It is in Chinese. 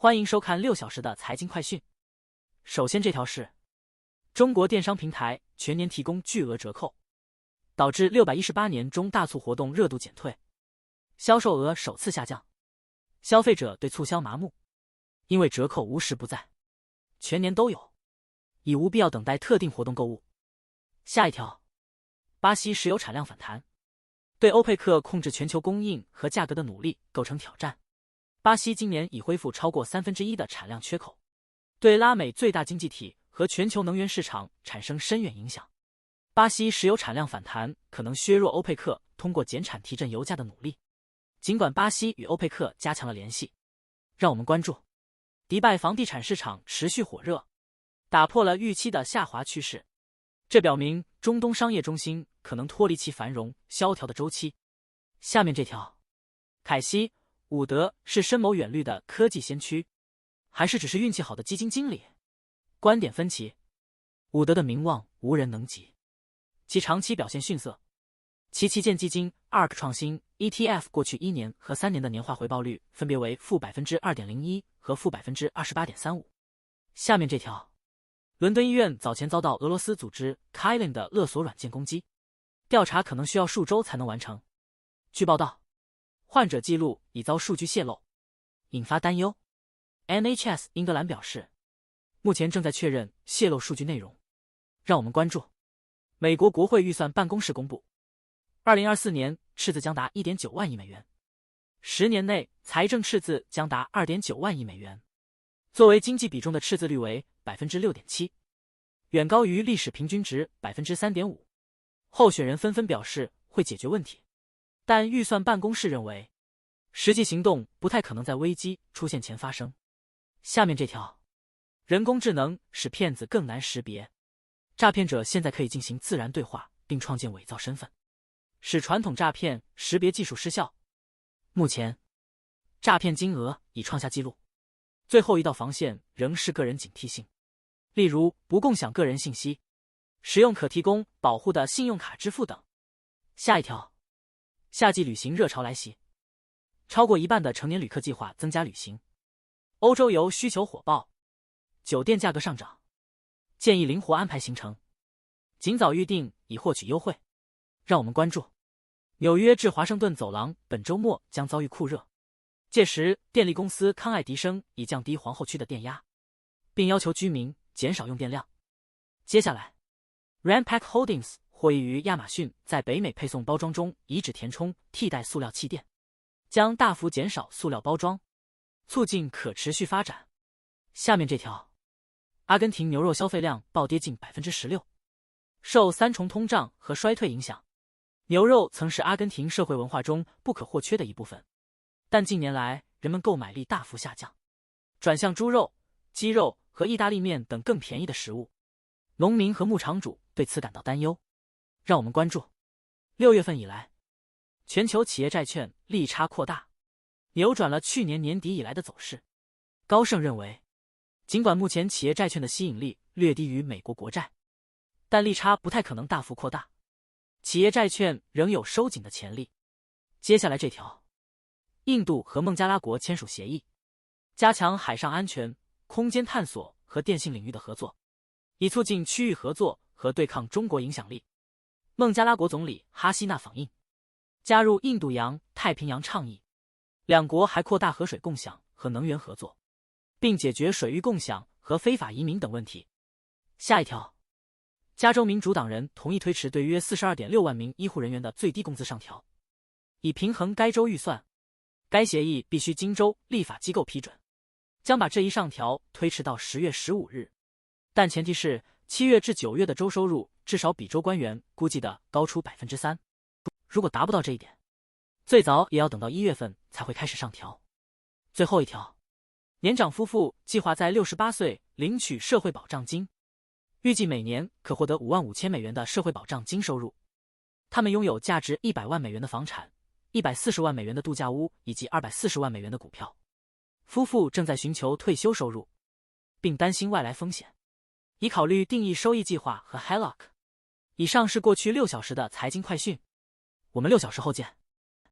欢迎收看6小时的财经快讯。首先这条是中国电商平台全年提供巨额折扣，导致618年中大促活动热度减退，销售额首次下降，消费者对促销麻木，因为折扣无时不在，全年都有，已无必要等待特定活动购物。下一条，巴西石油产量反弹，对欧佩克控制全球供应和价格的努力构成挑战。巴西今年已恢复超过1/3的产量缺口，对拉美最大经济体和全球能源市场产生深远影响。巴西石油产量反弹可能削弱欧佩克通过减产提振油价的努力。尽管巴西与欧佩克加强了联系，让我们关注迪拜房地产市场持续火热，打破了预期的下滑趋势，这表明中东商业中心可能脱离其繁荣萧条的周期。下面这条，凯西、伍德是深谋远虑的科技先驱，还是只是运气好的基金经理？观点分歧。伍德的名望无人能及，其长期表现逊色。其旗舰基金 ARK 创新 ETF 过去1年和3年的年化回报率分别为-2.01%和-28.35%。下面这条，伦敦医院早前遭到俄罗斯组织 Kylin 的勒索软件攻击，调查可能需要数周才能完成。据报道，患者记录已遭数据泄露，引发担忧。NHS 英格兰表示，目前正在确认泄露数据内容。让我们关注美国国会预算办公室公布，2024年赤字将达 1.9 万亿美元，10年内财政赤字将达 2.9 万亿美元，作为经济比重的赤字率为 6.7%， 远高于历史平均值 3.5%。 候选人纷纷表示会解决问题，但预算办公室认为实际行动不太可能在危机出现前发生。下面这条，人工智能使骗子更难识别，诈骗者现在可以进行自然对话并创建伪造身份，使传统诈骗识别技术失效。目前诈骗金额已创下纪录，最后一道防线仍是个人警惕性，例如不共享个人信息，使用可提供保护的信用卡支付等。下一条，夏季旅行热潮来袭，超过一半的成年旅客计划增加旅行，欧洲游需求火爆，酒店价格上涨，建议灵活安排行程，尽早预订以获取优惠。让我们关注纽约至华盛顿走廊本周末将遭遇酷热，届时电力公司康爱迪生已降低皇后区的电压，并要求居民减少用电量。接下来 Ranpak Holdings 获益于亚马逊在北美配送包装中移植填充替代塑料气垫，将大幅减少塑料包装，促进可持续发展。下面这条，阿根廷牛肉消费量暴跌近 16%， 受3重通胀和衰退影响，牛肉曾是阿根廷社会文化中不可或缺的一部分，但近年来人们购买力大幅下降，转向猪肉、鸡肉和意大利面等更便宜的食物。农民和牧场主对此感到担忧。让我们关注6月份以来，全球企业债券利差扩大，扭转了去年年底以来的走势。高盛认为，尽管目前企业债券的吸引力略低于美国国债，但利差不太可能大幅扩大，企业债券仍有收紧的潜力。接下来这条，印度和孟加拉国签署协议，加强海上安全、空间探索和电信领域的合作，以促进区域合作和对抗中国影响力。孟加拉国总理哈希纳访印，加入印度洋太平洋倡议，两国还扩大河水共享和能源合作，并解决水域共享和非法移民等问题。下一条，加州民主党人同意推迟对约 42.6 万名医护人员的最低工资上调，以平衡该州预算。该协议必须经州立法机构批准，将把这一上调推迟到10月15日，但前提是7月至9月的州收入至少比州官员估计的高出 3%。 如果达不到这一点，最早也要等到1月份才会开始上调。最后一条，年长夫妇计划在68岁领取社会保障金，预计每年可获得55000美元的社会保障金收入。他们拥有价值100万美元的房产、140万美元的度假屋以及240万美元的股票。夫妇正在寻求退休收入，并担心外来风险，已考虑定义收益计划和 HELOC。以上是过去6小时的财经快讯，我们6小时后见。